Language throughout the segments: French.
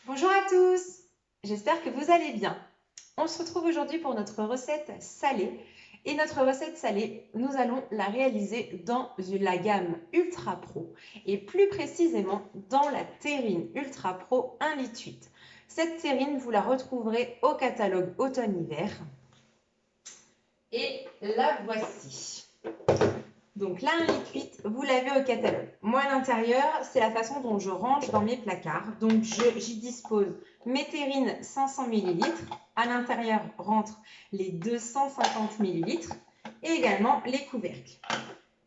Bonjour à tous, j'espère que vous allez bien. On se retrouve aujourd'hui pour notre recette salée. Et notre recette salée, nous allons la réaliser dans la gamme Ultra Pro et plus précisément dans la terrine Ultra Pro 1,8 litre. Cette terrine, vous la retrouverez au catalogue automne-hiver. Et la voici. Donc là, 1,8 litre, vous l'avez au catalogue. Moi, à l'intérieur, c'est la façon dont je range dans mes placards. Donc, j'y dispose mes terrines 500 ml. À l'intérieur rentrent les 250 ml et également les couvercles.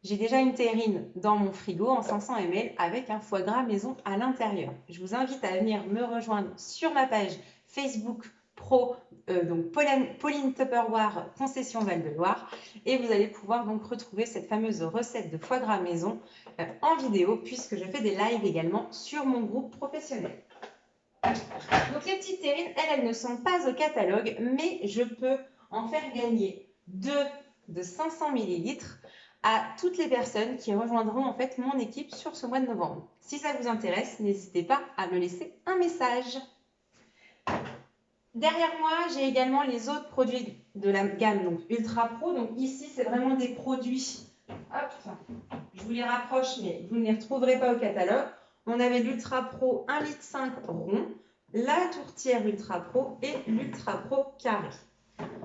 J'ai déjà une terrine dans mon frigo en 500 ml avec un foie gras maison à l'intérieur. Je vous invite à venir me rejoindre sur ma page Facebook Pro, donc Pauline Tupperware Concession Val-de-Loire, et vous allez pouvoir donc retrouver cette fameuse recette de foie gras maison en vidéo, puisque je fais des lives également sur mon groupe professionnel. Donc les petites terrines, elles ne sont pas au catalogue, mais je peux en faire gagner deux de 500 ml à toutes les personnes qui rejoindront en fait mon équipe sur ce mois de novembre. Si ça vous intéresse, n'hésitez pas à me laisser un message. Derrière moi, j'ai également les autres produits de la gamme donc Ultra Pro. Donc ici, c'est vraiment des produits. Hop, je vous les rapproche, mais vous ne les retrouverez pas au catalogue. On avait l'Ultra Pro 1,5 litre rond, la tourtière Ultra Pro et l'Ultra Pro carré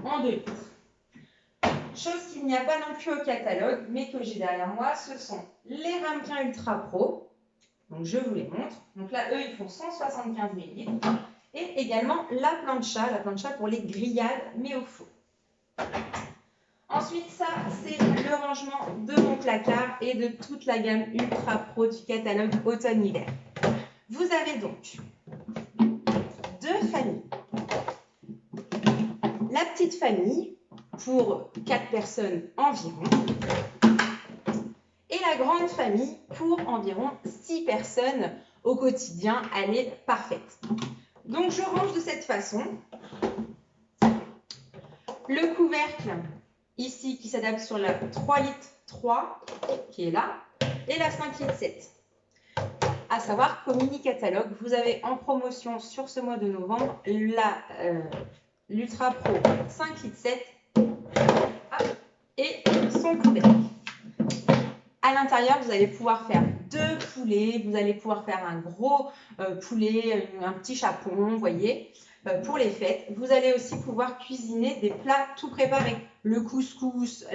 en 2 litres. Chose qu'il n'y a pas non plus au catalogue, mais que j'ai derrière moi, ce sont les ramequins Ultra Pro. Donc je vous les montre. Donc là, eux, ils font 175 ml. Et également la plancha pour les grillades, mais au four. Ensuite, ça, c'est le rangement de mon placard et de toute la gamme Ultra Pro du catalogue automne-hiver. Vous avez donc deux familles. La petite famille, pour 4 personnes environ, et la grande famille pour environ 6 personnes au quotidien. Elle est parfaite. Donc je range de cette façon. Le couvercle ici qui s'adapte sur la 3 litres 3 qui est là et la 5 litres 7. À savoir qu'au mini catalogue, vous avez en promotion sur ce mois de novembre l'Ultra Pro 5 litres 7 et son couvercle. À l'intérieur, vous allez pouvoir faire 2 poulets, vous allez pouvoir faire un gros poulet, un petit chapon, vous voyez, pour les fêtes. Vous allez aussi pouvoir cuisiner des plats tout préparés. Le couscous,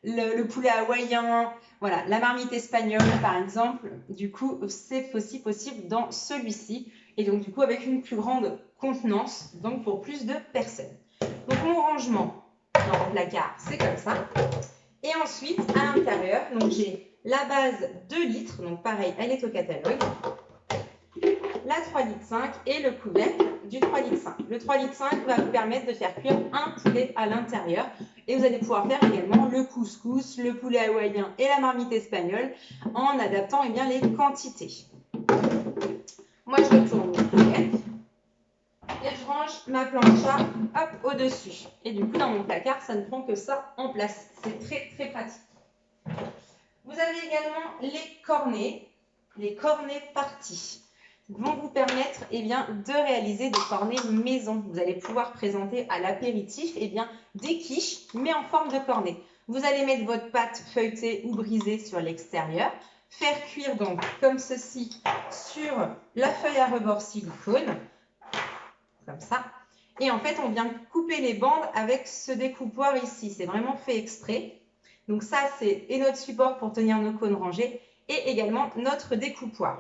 le poulet hawaïen, voilà, la marmite espagnole par exemple. Du coup, c'est aussi possible dans celui-ci. Et donc, du coup, avec une plus grande contenance, donc pour plus de personnes. Donc, mon rangement dans le placard, c'est comme ça. Et ensuite, à l'intérieur, donc j'ai la base 2 litres, donc pareil, elle est au catalogue, la 3 litres 5 et le couvercle du 3 litres 5. Le 3 litres 5 va vous permettre de faire cuire un poulet à l'intérieur et vous allez pouvoir faire également le couscous, le poulet hawaïen et la marmite espagnole en adaptant bien, les quantités. Moi, je retourne mon couvercle et je range ma plancha au-dessus. Et du coup, dans mon placard, ça ne prend que ça en place. C'est très, très pratique. Vous avez également les cornets partis, qui vont vous permettre de réaliser des cornets maison. Vous allez pouvoir présenter à l'apéritif des quiches, mais en forme de cornet. Vous allez mettre votre pâte feuilletée ou brisée sur l'extérieur, faire cuire donc comme ceci sur la feuille à rebord silicone, comme ça. Et en fait, on vient couper les bandes avec ce découpoir ici. C'est vraiment fait exprès. Donc ça, c'est notre support pour tenir nos cônes rangés et également notre découpoir.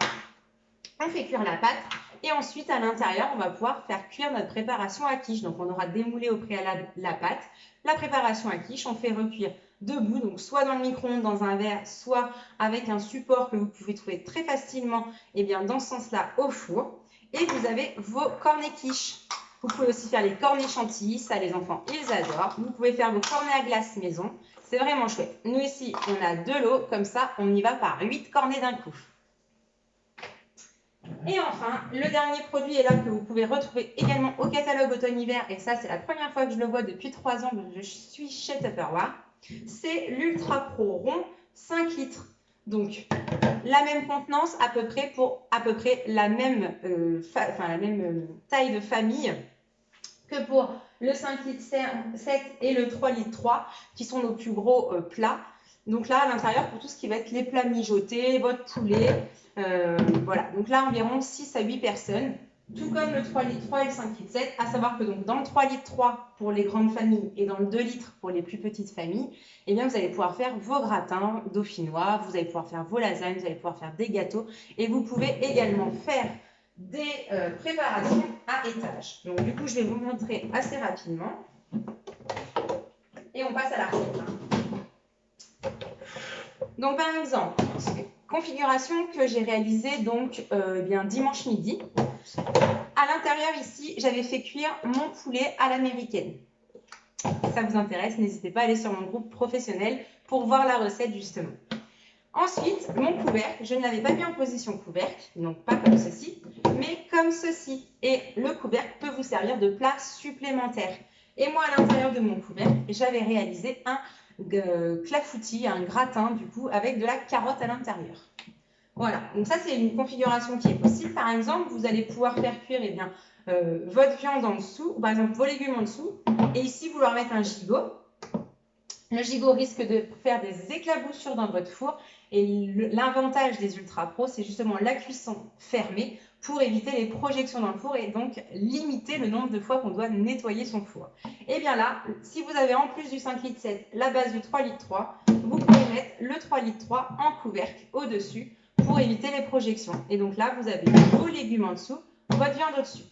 On fait cuire la pâte et ensuite, à l'intérieur, on va pouvoir faire cuire notre préparation à quiche. Donc, on aura démoulé au préalable la pâte. La préparation à quiche, on fait recuire debout, donc soit dans le micro-ondes, dans un verre, soit avec un support que vous pouvez trouver très facilement dans ce sens-là au four. Et vous avez vos cornets quiches. Vous pouvez aussi faire les cornets chantilly, ça les enfants, ils adorent. Vous pouvez faire vos cornets à glace maison, c'est vraiment chouette. Nous ici, on a de l'eau, comme ça, on y va par 8 cornets d'un coup. Et enfin, le dernier produit est là que vous pouvez retrouver également au catalogue automne-hiver, et ça c'est la première fois que je le vois depuis 3 ans que je suis chez Tupperware. C'est l'Ultra Pro rond 5 litres. Donc, la même contenance à peu près pour à peu près la même, taille de famille que pour le 5 litres 7 et le 3 litres 3 qui sont nos plus gros plats. Donc là, à l'intérieur, pour tout ce qui va être les plats mijotés, votre poulet, voilà. Donc là, environ 6 à 8 personnes, tout comme le 3 litres 3 et le 5 litres 7, à savoir que donc dans le 3 litres 3 pour les grandes familles et dans le 2 litres pour les plus petites familles, eh bien, vous allez pouvoir faire vos gratins dauphinois, vous allez pouvoir faire vos lasagnes, vous allez pouvoir faire des gâteaux et vous pouvez également faire des préparations à étage. Donc du coup, je vais vous montrer assez rapidement. Et on passe à la recette. Donc par exemple, configuration que j'ai réalisée donc bien dimanche midi. À l'intérieur ici, j'avais fait cuire mon poulet à l'américaine. Si ça vous intéresse, n'hésitez pas à aller sur mon groupe professionnel pour voir la recette justement. Ensuite, mon couvercle, je ne l'avais pas mis en position couvercle, donc pas comme ceci, mais comme ceci. Et le couvercle peut vous servir de plat supplémentaire. Et moi, à l'intérieur de mon couvercle, j'avais réalisé un clafoutis, un gratin du coup, avec de la carotte à l'intérieur. Voilà, donc ça c'est une configuration qui est possible. Par exemple, vous allez pouvoir faire cuire votre viande en dessous, ou par exemple vos légumes en dessous, et ici vouloir mettre un gigot. Le gigot risque de faire des éclaboussures dans votre four et l'avantage des Ultra Pro, c'est justement la cuisson fermée pour éviter les projections dans le four et donc limiter le nombre de fois qu'on doit nettoyer son four. Et bien là, si vous avez en plus du 5 litres 7 la base du 3 litres 3, vous pouvez mettre le 3 litres 3 en couvercle au-dessus pour éviter les projections. Et donc là, vous avez vos légumes en dessous, votre viande au-dessus.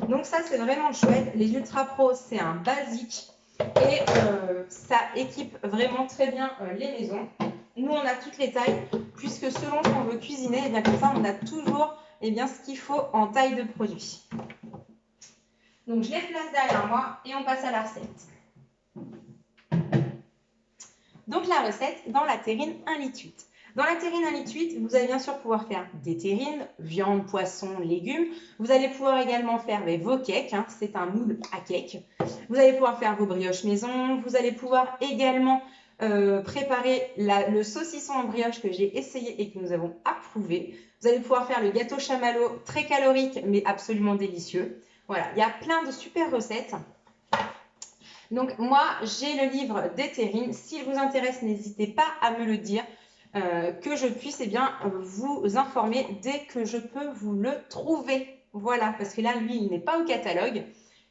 Donc ça, c'est vraiment chouette. Les Ultra Pro, c'est un basique. Et ça équipe vraiment très bien les maisons. Nous, on a toutes les tailles, puisque selon ce qu'on veut cuisiner, et bien comme ça, on a toujours ce qu'il faut en taille de produit. Donc, je les place derrière moi et on passe à la recette. Donc, la recette dans la terrine 1,8 litre. Dans la terrine 1,8 litre, vous allez bien sûr pouvoir faire des terrines, viande, poisson, légumes. Vous allez pouvoir également faire vos cakes, hein, c'est un moule à cake. Vous allez pouvoir faire vos brioches maison. Vous allez pouvoir également préparer le saucisson en brioche que j'ai essayé et que nous avons approuvé. Vous allez pouvoir faire le gâteau chamallow, très calorique mais absolument délicieux. Voilà, il y a plein de super recettes. Donc moi, j'ai le livre des terrines. S'il vous intéresse, n'hésitez pas à me le dire, que je puisse vous informer dès que je peux vous le trouver. Voilà, parce que là, lui, il n'est pas au catalogue.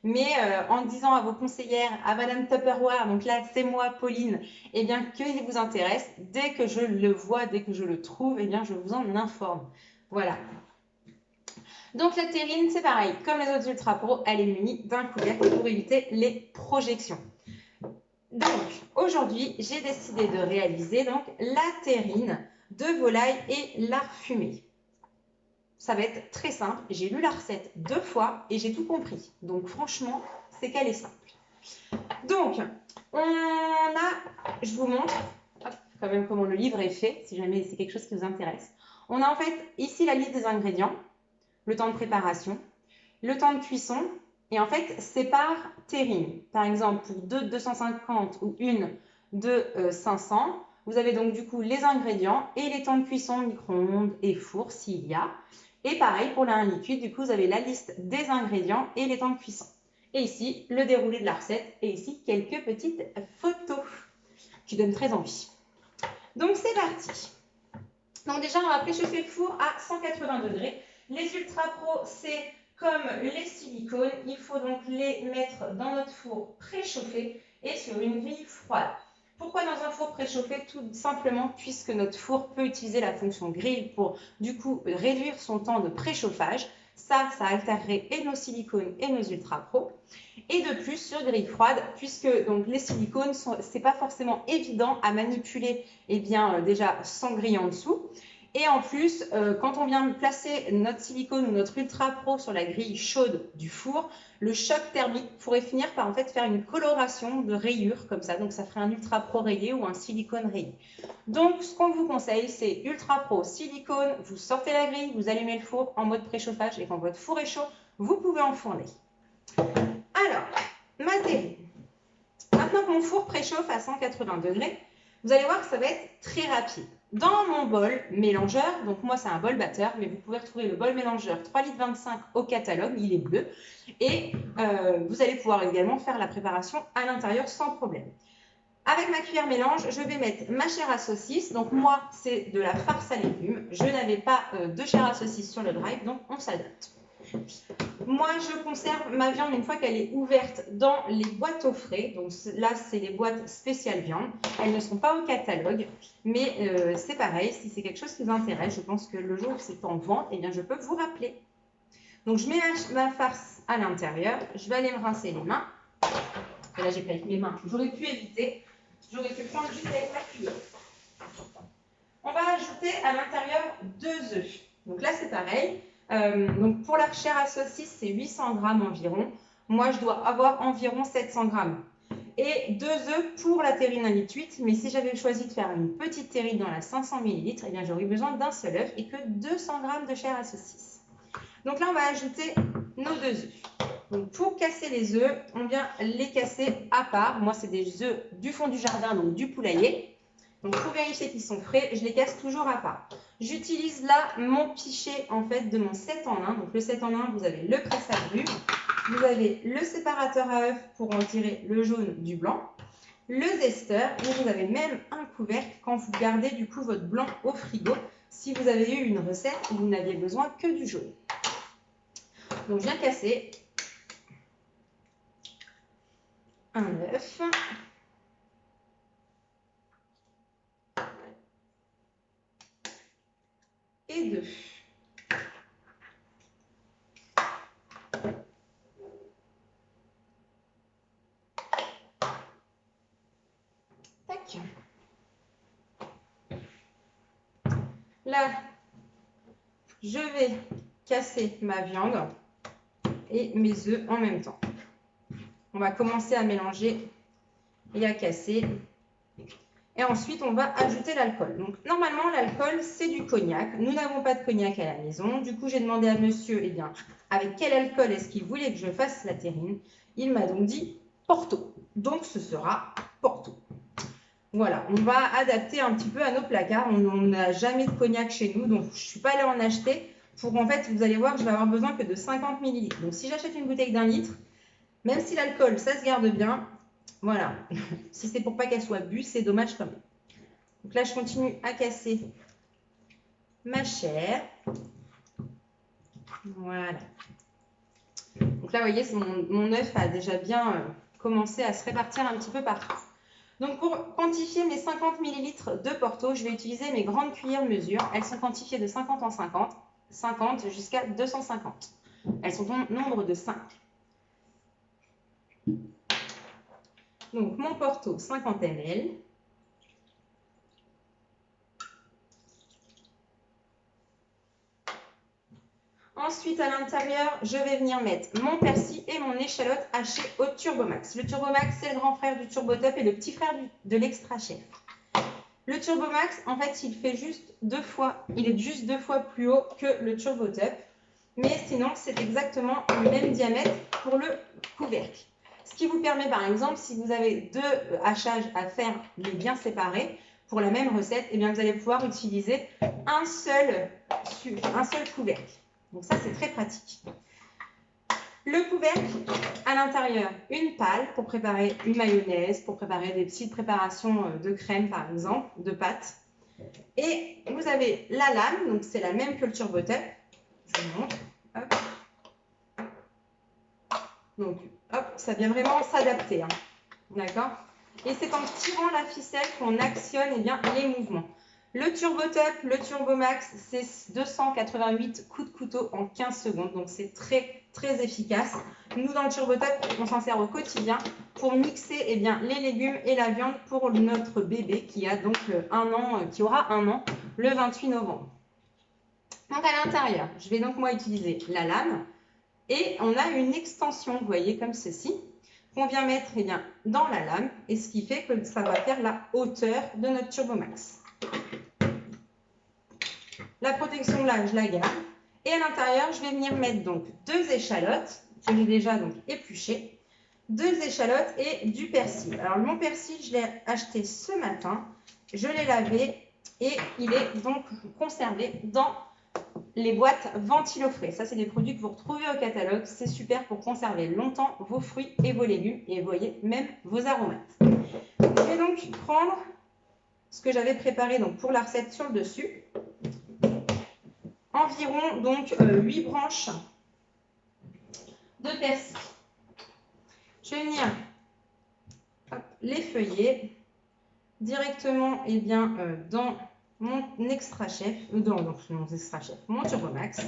Mais en disant à vos conseillères, à Madame Tupperware, donc là, c'est moi, Pauline, qu'il vous intéresse, dès que je le vois, dès que je le trouve, je vous en informe. Voilà. Donc la terrine, c'est pareil, comme les autres Ultra Pro, elle est munie d'un couvercle pour éviter les projections. Donc aujourd'hui, j'ai décidé de réaliser la terrine de volaille et lard fumé. Ça va être très simple. J'ai lu la recette 2 fois et j'ai tout compris. Donc franchement, c'est qu'elle est simple. Donc, je vous montre quand même comment le livre est fait, si jamais c'est quelque chose qui vous intéresse. On a en fait ici la liste des ingrédients, le temps de préparation, le temps de cuisson, et en fait, c'est par terrine. Par exemple, pour 2 de 250 ou une de 500, vous avez donc du coup les ingrédients et les temps de cuisson, micro-ondes et four s'il y a. Et pareil pour la 1,8 litre, du coup, vous avez la liste des ingrédients et les temps de cuisson. Et ici, le déroulé de la recette et ici, quelques petites photos qui donnent très envie. Donc, c'est parti. Donc déjà, on va préchauffer le four à 180 degrés. Les Ultra Pro, c'est comme les silicones. Il faut donc les mettre dans notre four préchauffé et sur une grille froide. Pourquoi dans un four préchauffé? Tout simplement puisque notre four peut utiliser la fonction grille pour du coup réduire son temps de préchauffage. Ça altérerait et nos silicones et nos Ultra Pro. Et de plus sur grille froide, puisque donc les silicones, c'est pas forcément évident à manipuler déjà sans grille en dessous. Et en plus, quand on vient placer notre silicone ou notre Ultra Pro sur la grille chaude du four, le choc thermique pourrait finir par en fait faire une coloration de rayures comme ça. Donc ça ferait un Ultra Pro rayé ou un silicone rayé. Donc ce qu'on vous conseille, c'est Ultra Pro silicone, vous sortez la grille, vous allumez le four en mode préchauffage et quand votre four est chaud, vous pouvez enfourner. Alors, ma terrine. Maintenant que mon four préchauffe à 180 degrés, vous allez voir que ça va être très rapide. Dans mon bol mélangeur, donc moi c'est un bol batteur, mais vous pouvez retrouver le bol mélangeur 3,25 litres au catalogue, il est bleu. Et vous allez pouvoir également faire la préparation à l'intérieur sans problème. Avec ma cuillère mélange, je vais mettre ma chair à saucisse. Donc moi, c'est de la farce à légumes. Je n'avais pas de chair à saucisse sur le drive, donc on s'adapte. Moi, je conserve ma viande une fois qu'elle est ouverte dans les boîtes au frais. Donc là, c'est les boîtes spéciales viande. Elles ne sont pas au catalogue, mais c'est pareil. Si c'est quelque chose qui vous intéresse, je pense que le jour où c'est en vente, eh bien, je peux vous rappeler. Donc, je mets ma farce à l'intérieur. Je vais aller me rincer les mains. Et là, j'ai pris avec mes mains. J'aurais pu éviter. J'aurais pu prendre juste avec ma cuillère. On va ajouter à l'intérieur 2 œufs. Donc là, c'est pareil. Donc pour la chair à saucisse, c'est 800 grammes environ. Moi, je dois avoir environ 700 grammes. Et 2 œufs pour la terrine 1,8 litre. Mais si j'avais choisi de faire une petite terrine dans la 500 ml, eh bien, j'aurais besoin d'un seul œuf et que 200 grammes de chair à saucisse. Donc là, on va ajouter nos 2 œufs. Donc pour casser les œufs, on vient les casser à part. Moi, c'est des œufs du fond du jardin, donc du poulailler. Donc pour vérifier qu'ils sont frais, je les casse toujours à part. J'utilise là mon pichet en fait de mon 7 en 1. Donc le 7 en 1, vous avez le presse-agrumes, vous avez le séparateur à œufs pour en tirer le jaune du blanc, le zesteur et vous avez même un couvercle quand vous gardez du coup votre blanc au frigo si vous avez eu une recette où vous n'aviez besoin que du jaune. Donc je viens casser un œuf. Et 2. Tac. Là, je vais casser ma viande et mes œufs en même temps. On va commencer à mélanger et à casser. Et ensuite, on va ajouter l'alcool. Donc, normalement, l'alcool, c'est du cognac. Nous n'avons pas de cognac à la maison. Du coup, j'ai demandé à monsieur, eh bien, avec quel alcool est-ce qu'il voulait que je fasse la terrine. Il m'a donc dit Porto. Donc, ce sera Porto. Voilà, on va adapter un petit peu à nos placards. On n'a jamais de cognac chez nous, donc je ne suis pas allée en acheter. Pour en fait, vous allez voir, je vais avoir besoin que de 50 ml. Donc, si j'achète une bouteille d'1 litre, même si l'alcool, ça se garde bien, voilà. Si c'est pour pas qu'elle soit bue, c'est dommage quand même. Donc là, je continue à casser ma chair. Voilà. Donc là, vous voyez, mon œuf a déjà bien commencé à se répartir un petit peu partout. Donc pour quantifier mes 50 ml de Porto, je vais utiliser mes grandes cuillères mesure. Elles sont quantifiées de 50 en 50, 50 jusqu'à 250. Elles sont au nombre de 5. Donc mon Porto, 50 ml. Ensuite, à l'intérieur, je vais venir mettre mon persil et mon échalote hachée au Turbomax. Le Turbomax, c'est le grand frère du Turbotop et le petit frère de l'Extra Chef. Le Turbomax, en fait, il est juste 2 fois plus haut que le Turbotop. Mais sinon, c'est exactement le même diamètre pour le couvercle. Ce qui vous permet, par exemple, si vous avez 2 hachages à faire, mais bien séparés, pour la même recette, eh bien, vous allez pouvoir utiliser un seul couvercle. Donc ça, c'est très pratique. Le couvercle, à l'intérieur, une palle pour préparer une mayonnaise, pour préparer des petites préparations de crème, par exemple, de pâtes. Et vous avez la lame, donc c'est la même que le Turbotop. Je vous montre. Hop. Donc, hop, ça vient vraiment s'adapter. Hein. D'accord? Et c'est en tirant la ficelle qu'on actionne eh bien, les mouvements. Le Turbotop, le Turbomax, c'est 288 coups de couteau en 15 secondes. Donc, c'est très, très efficace. Nous, dans le Turbotop, on s'en sert au quotidien pour mixer eh bien, les légumes et la viande pour notre bébé qui a donc qui aura 1 an le 28 novembre. Donc, à l'intérieur, je vais donc moi utiliser la lame et on a une extension, vous voyez, comme ceci, qu'on vient mettre eh bien, dans la lame et ce qui fait que ça va faire la hauteur de notre Turbomax. La protection là, je la garde. Et à l'intérieur, je vais venir mettre donc 2 échalotes que j'ai déjà donc épluchées, 2 échalotes et du persil. Alors mon persil, je l'ai acheté ce matin. Je l'ai lavé Et il est donc conservé dans les boîtes ventilofrais. Ça, c'est des produits que vous retrouvez au catalogue. C'est super pour conserver longtemps vos fruits et vos légumes. Et vous voyez, même vos aromates. Je vais donc prendre ce que j'avais préparé donc, pour la recette sur le dessus. Environ donc 8 branches de persil. Je vais venir les feuiller directement dans mon extra chef, mon Turbomax.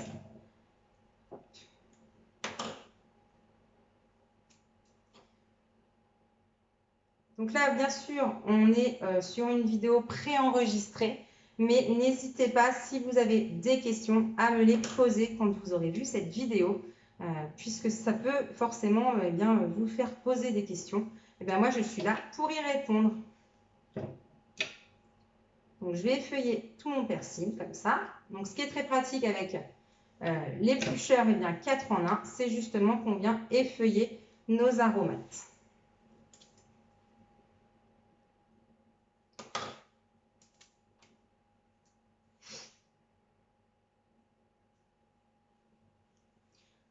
Donc là, bien sûr, on est sur une vidéo préenregistrée, mais n'hésitez pas, si vous avez des questions, à me les poser quand vous aurez vu cette vidéo, puisque ça peut forcément vous faire poser des questions. Et bien moi, je suis là pour y répondre. Donc, je vais effeuiller tout mon persil comme ça. Donc, ce qui est très pratique avec l'éplucheur 4 en 1, c'est justement qu'on vient effeuiller nos aromates.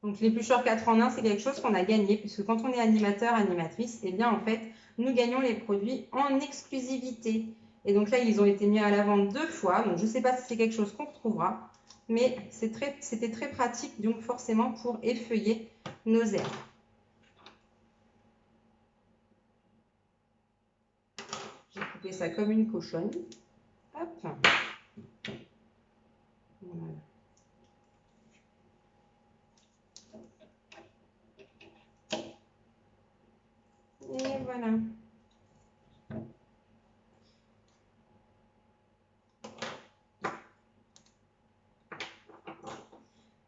Donc, l'éplucheur 4 en 1, c'est quelque chose qu'on a gagné, puisque quand on est animateur, animatrice, en fait, nous gagnons les produits en exclusivité. Et donc là, ils ont été mis à la vente 2 fois. Donc, je ne sais pas si c'est quelque chose qu'on retrouvera, mais c'était très pratique, donc forcément, pour effeuiller nos herbes. J'ai coupé ça comme une cochonne. Hop. Voilà. Et voilà.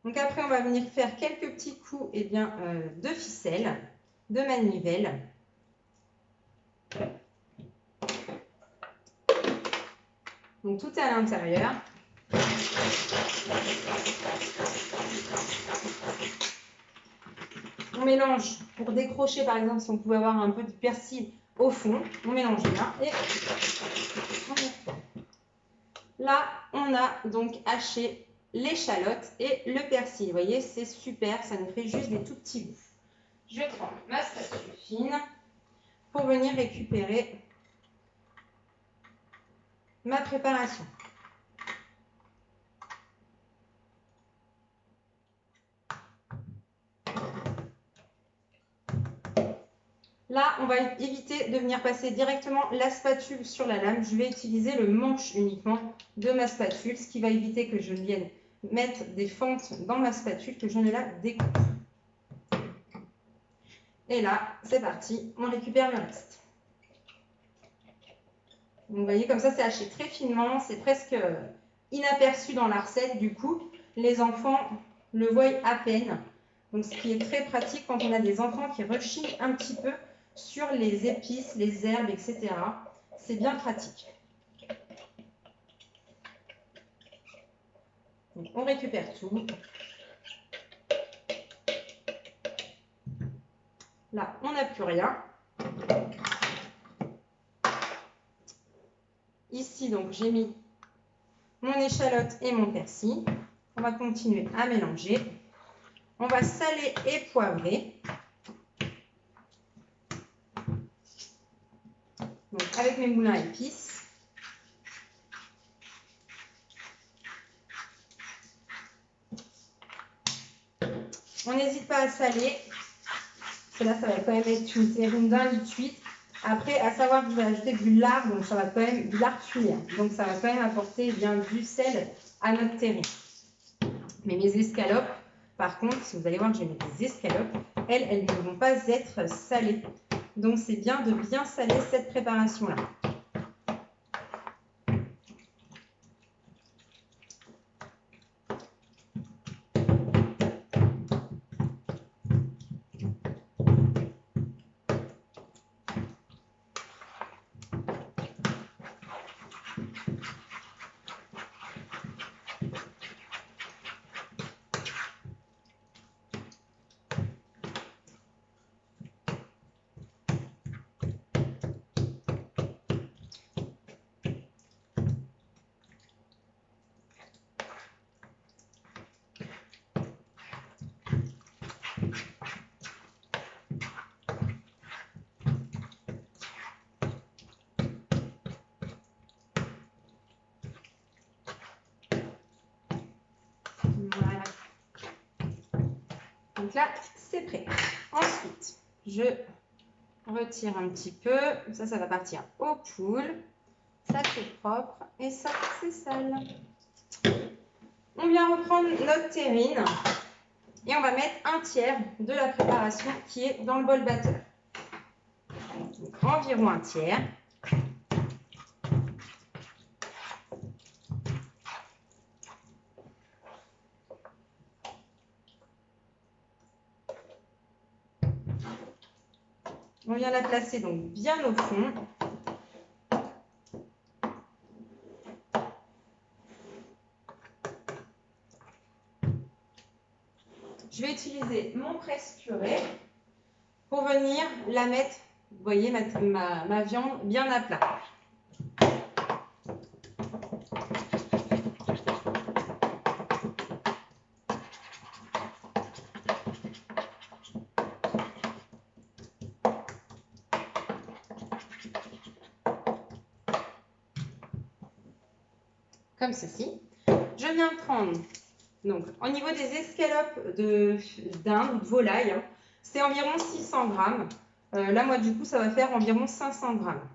Donc après, on va venir faire quelques petits coups de ficelle, de manivelle. Donc tout est à l'intérieur. On mélange pour décrocher, par exemple, si on pouvait avoir un peu de persil au fond. On mélange bien et on y retourne. Là, on a donc haché l'échalote et le persil. Vous voyez, c'est super, ça nous fait juste des tout petits bouts. Je prends ma spatule fine pour venir récupérer ma préparation. Là, on va éviter de venir passer directement la spatule sur la lame. Je vais utiliser le manche uniquement de ma spatule, ce qui va éviter que je vienne mettre des fentes dans ma spatule, que je ne la découpe. Et là, c'est parti, on récupère le reste. Donc, vous voyez, comme ça, c'est haché très finement, c'est presque inaperçu dans la recette. Du coup, les enfants le voient à peine. Donc, ce qui est très pratique quand on a des enfants qui rechignent un petit peu sur les épices, les herbes, etc. C'est bien pratique. Donc, on récupère tout. Là, on n'a plus rien. Ici, donc, j'ai mis mon échalote et mon persil. On va continuer à mélanger. On va saler et poivrer. Donc, avec mes moulins à épices. On n'hésite pas à saler. Parce que là, ça va quand même être une terrine d'un litre 8. Après, à savoir que je vais ajouter du lard, donc ça va quand même du lard fumé. Donc, ça va quand même apporter du sel à notre terrine. Mais mes escalopes, par contre, si vous allez voir que je vais mettre des escalopes, elles ne vont pas être salées. Donc, c'est bien de bien saler cette préparation-là. Donc là, c'est prêt. Ensuite, je retire un petit peu. Ça va partir aux poules. Ça, c'est propre et ça, c'est sale. On vient reprendre notre terrine et on va mettre un tiers de la préparation qui est dans le bol batteur. Donc, environ un tiers. On vient la placer donc bien au fond. Je vais utiliser mon presse-purée pour venir la mettre, vous voyez, ma viande bien à plat. Comme ceci. Je viens prendre, donc au niveau des escalopes d'Inde ou de volaille, hein, c'est environ 600 grammes. Là, moi, du coup, ça va faire environ 500 grammes.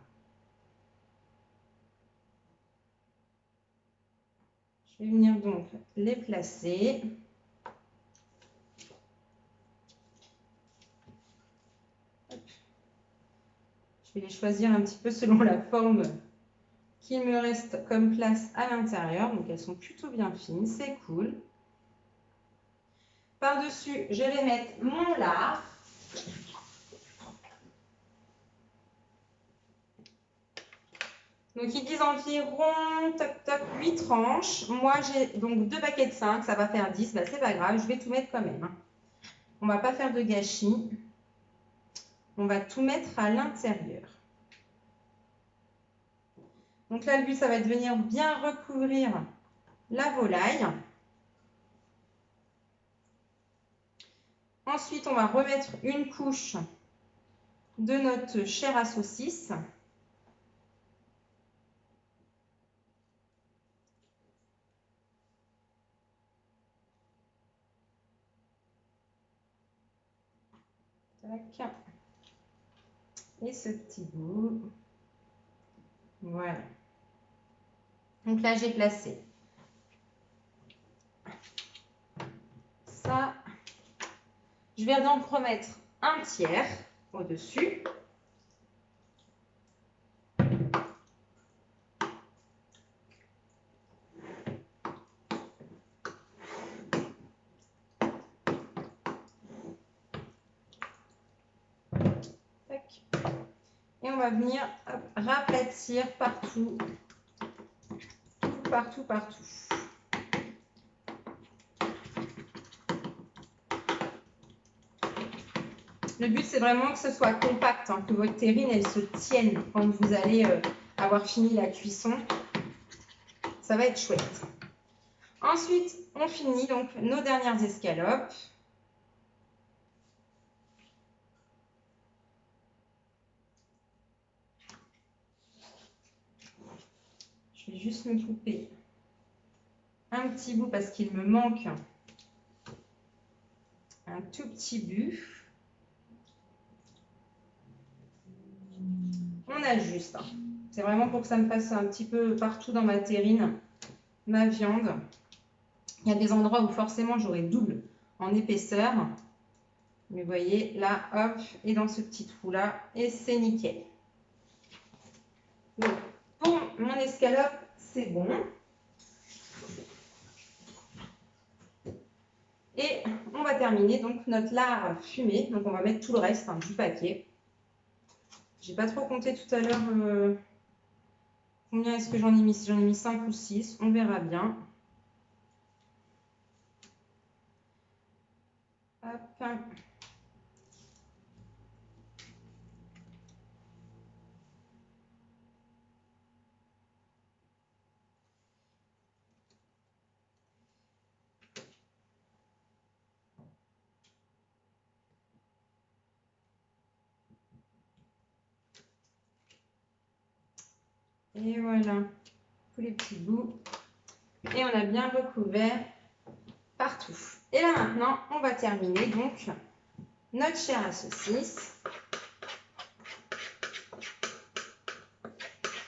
Je vais venir donc les placer. Je vais les choisir un petit peu selon la forme qu'il me reste comme place à l'intérieur. Donc, elles sont plutôt bien fines, c'est cool. Par-dessus, je vais mettre mon lard. Donc, ils disent environ toc, toc, 8 tranches. Moi, j'ai donc 2 paquets de 5, ça va faire 10. Bah, c'est pas grave, je vais tout mettre quand même. On ne va pas faire de gâchis. On va tout mettre à l'intérieur. Donc là, le but, ça va être de venir bien recouvrir la volaille. Ensuite, on va remettre une couche de notre chair à saucisse. Tac. Et ce petit bout. Voilà. Donc là, j'ai placé ça. Je vais donc remettre un tiers au-dessus. Et on va venir raplatir partout, partout. Le but, c'est vraiment que ce soit compact, hein, que votre terrine, elle se tienne quand vous allez avoir fini la cuisson. Ça va être chouette. Ensuite, on finit donc nos dernières escalopes. Je vais juste me couper un petit bout parce qu'il me manque un tout petit bout. On ajuste. C'est vraiment pour que ça me fasse un petit peu partout dans ma terrine, ma viande. Il y a des endroits où forcément j'aurai double en épaisseur. Mais vous voyez, là, hop, et dans ce petit trou-là, et c'est nickel. Donc, pour mon escalope, c'est bon. Et on va terminer donc notre lard fumé. Donc, on va mettre tout le reste du paquet. J'ai pas trop compté tout à l'heure combien est-ce que j'en ai mis. Si j'en ai mis 5 ou 6, on verra bien. Hop. Et voilà, tous les petits bouts. Et on a bien recouvert partout. Et là maintenant, on va terminer donc notre chair à saucisse.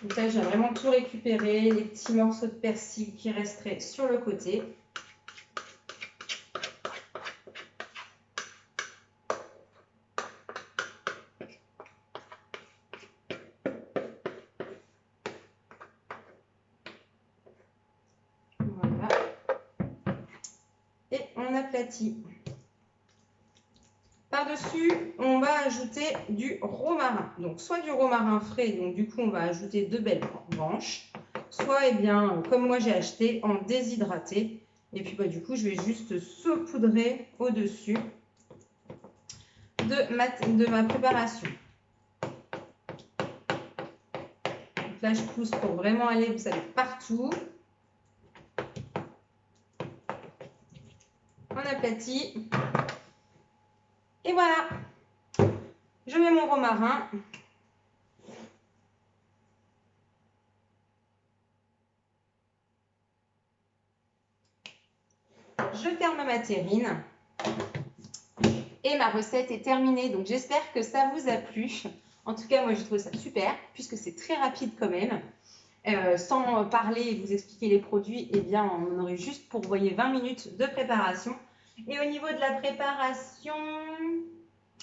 Donc là, j'ai vraiment tout récupéré, les petits morceaux de persil qui resteraient sur le côté. Voilà. Et on aplatit. Par-dessus, on va ajouter du romarin. Donc, soit du romarin frais, donc du coup, on va ajouter 2 belles branches. Soit, eh bien, comme moi j'ai acheté, en déshydraté. Et puis, bah, du coup, je vais juste saupoudrer au-dessus de ma préparation. Donc là, je pousse pour vraiment aller, vous savez, partout. On aplatit. Et voilà. Je mets mon romarin. Je ferme ma terrine. Et ma recette est terminée. Donc, j'espère que ça vous a plu. En tout cas, moi, j'ai trouvé ça super, puisque c'est très rapide quand même. Sans parler et vous expliquer les produits, eh bien, on aurait juste pour, vous voyez, 20 minutes de préparation. Et au niveau de la préparation,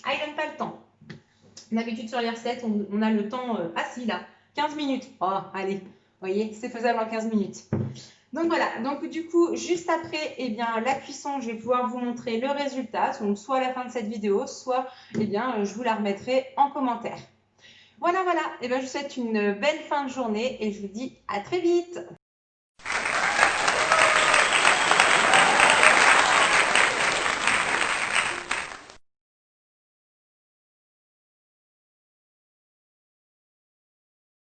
il donne pas le temps. D'habitude, sur les recettes, on a le temps assis là. 15 minutes. Oh, allez, vous voyez, c'est faisable en 15 minutes. Donc voilà, donc du coup, juste après eh bien, la cuisson, je vais pouvoir vous montrer le résultat, donc soit à la fin de cette vidéo, soit eh bien, je vous la remettrai en commentaire. Voilà, voilà, et bien, je vous souhaite une belle fin de journée et je vous dis à très vite.